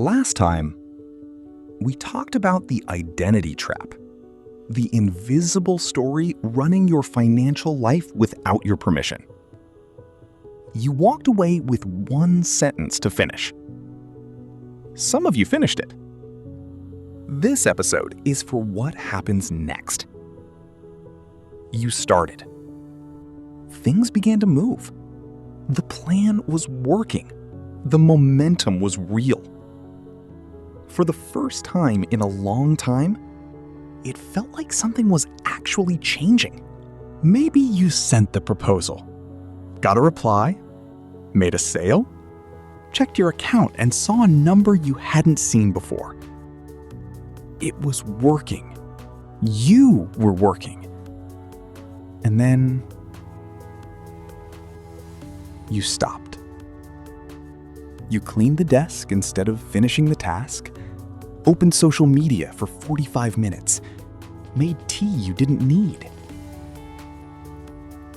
Last time, we talked about the identity trap, the invisible story running your financial life without your permission. You walked away with one sentence to finish. Some of you finished it. This episode is for what happens next. You started. Things began to move. The plan was working. The momentum was real. For the first time in a long time, it felt like something was actually changing. Maybe you sent the proposal, got a reply, made a sale, checked your account and saw a number you hadn't seen before. It was working. You were working. And then you stopped. You cleaned the desk instead of finishing the task, opened social media for 45 minutes, made tea you didn't need.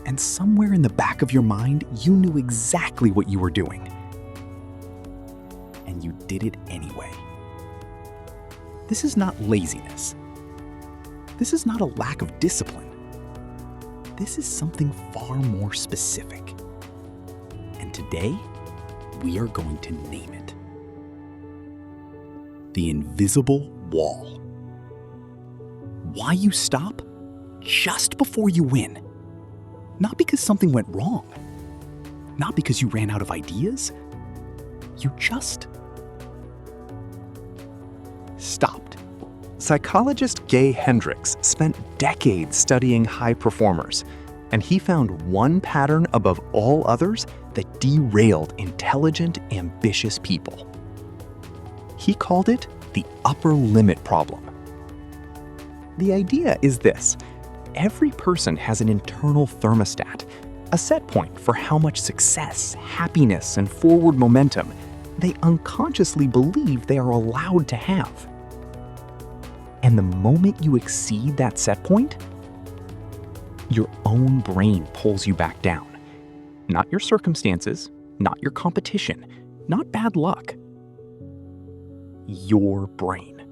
And somewhere in the back of your mind, you knew exactly what you were doing. And you did it anyway. This is not laziness. This is not a lack of discipline. This is something far more specific. And today, we are going to name it. The invisible wall. Why you stop? Just before you win. Not because something went wrong. Not because you ran out of ideas. You just stopped. Psychologist Gay Hendricks spent decades studying high performers, and he found one pattern above all others that derailed intelligent, ambitious people. He called it the upper limit problem. The idea is this: every person has an internal thermostat, a set point for how much success, happiness, and forward momentum they unconsciously believe they are allowed to have. And the moment you exceed that set point, your own brain pulls you back down. Not your circumstances, not your competition, not bad luck. Your brain.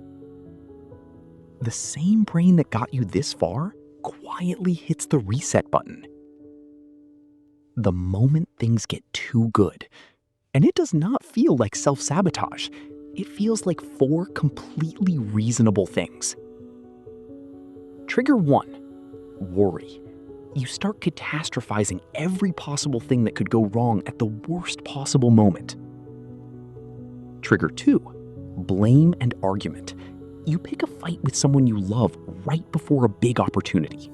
The same brain that got you this far quietly hits the reset button. The moment things get too good, and it does not feel like self-sabotage, it feels like four completely reasonable things. Trigger 1, worry. You start catastrophizing every possible thing that could go wrong at the worst possible moment. Trigger 2, blame and argument. You pick a fight with someone you love right before a big opportunity.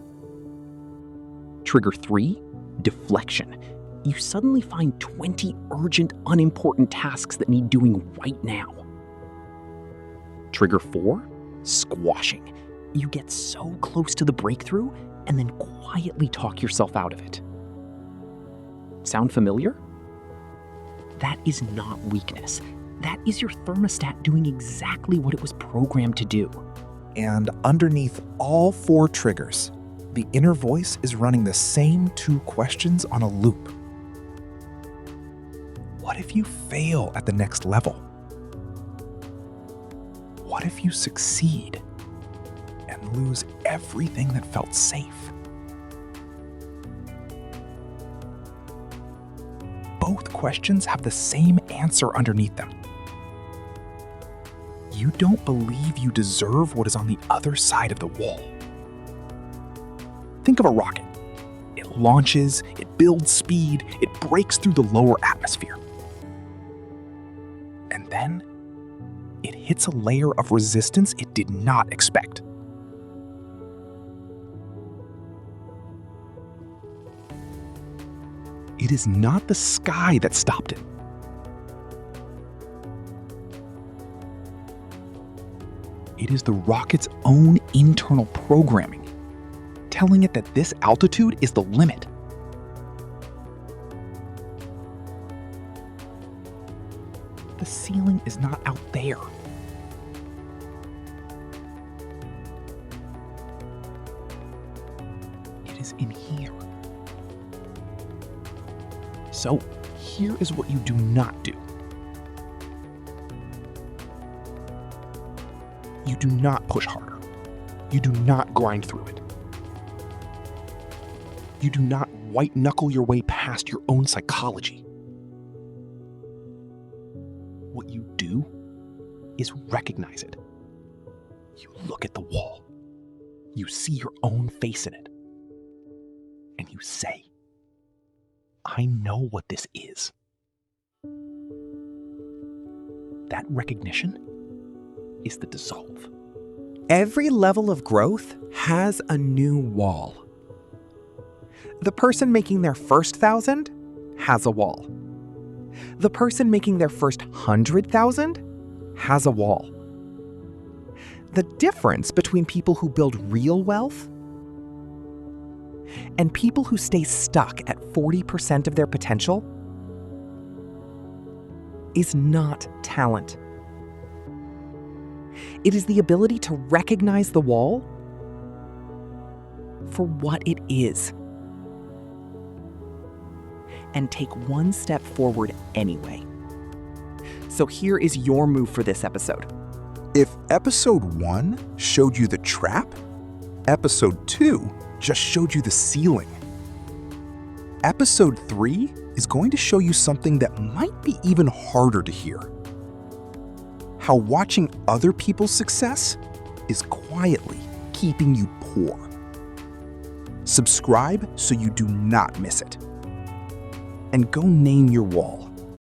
Trigger 3, deflection. You suddenly find 20 urgent, unimportant tasks that need doing right now. Trigger 4, squashing. You get so close to the breakthrough and then quietly talk yourself out of it. Sound familiar? That is not weakness. That is your thermostat doing exactly what it was programmed to do. And underneath all four triggers, the inner voice is running the same two questions on a loop. What if you fail at the next level? What if you succeed and lose everything that felt safe? Both questions have the same answer underneath them. You don't believe you deserve what is on the other side of the wall. Think of a rocket. It launches, it builds speed, it breaks through the lower atmosphere. And then it hits a layer of resistance it did not expect. It is not the sky that stopped it. It is the rocket's own internal programming, telling it that this altitude is the limit. The ceiling is not out there. It is in here. So, here is what you do not do. You do not push harder. You do not grind through it. You do not white-knuckle your way past your own psychology. What you do is recognize it. You look at the wall. You see your own face in it. And you say, I know what this is. That recognition is the dissolve. Every level of growth has a new wall. The person making their first 1,000 has a wall. The person making their first 100,000 has a wall. The difference between people who build real wealth and people who stay stuck at 40% of their potential is not talent. It is the ability to recognize the wall for what it is and take one step forward anyway. So here is your move for this episode. If episode 1 showed you the trap, episode 2 just showed you the ceiling. Episode 3 is going to show you something that might be even harder to hear. How watching other people's success is quietly keeping you poor. Subscribe so you do not miss it. And go name your wall.